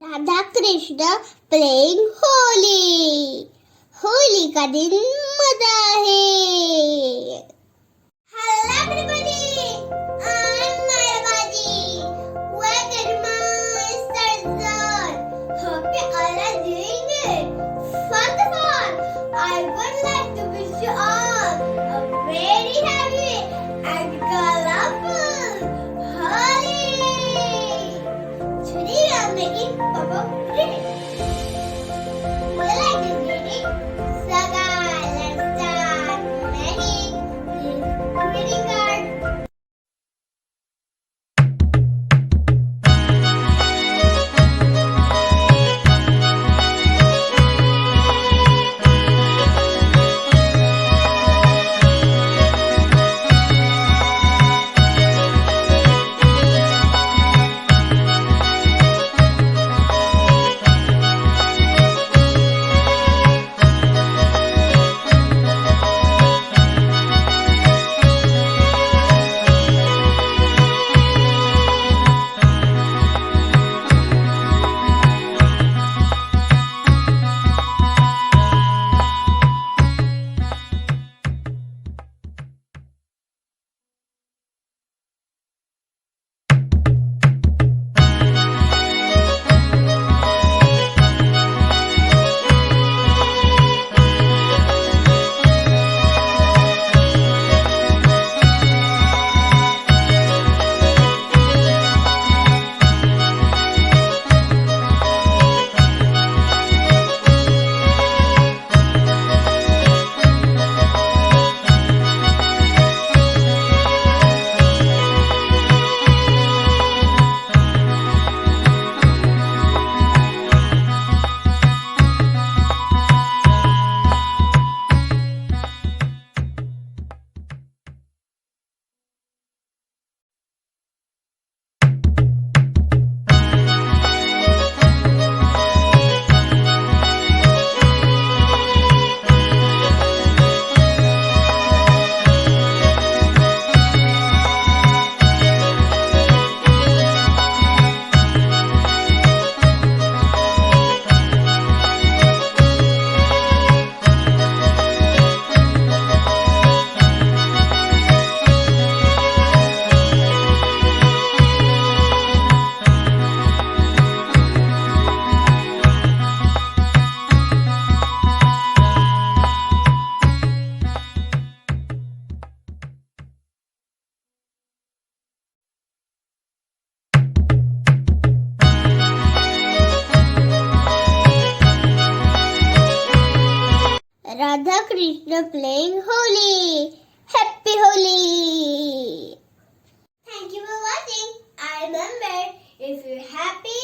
Radha Krishna playing Holi. Holi का दिन मजा है. Hello everybody, I'm Mayavadi. Welcome to my study zone. Hope you all are doing good. First of all, I would like to wish you all a very happy and colorful Holi. Today we are making purple greeting. Would you like this greeting? Saga, let's start making this greeting card. Radha Krishna playing Holi. Happy Holi! Thank you for watching. I remember, if you're happy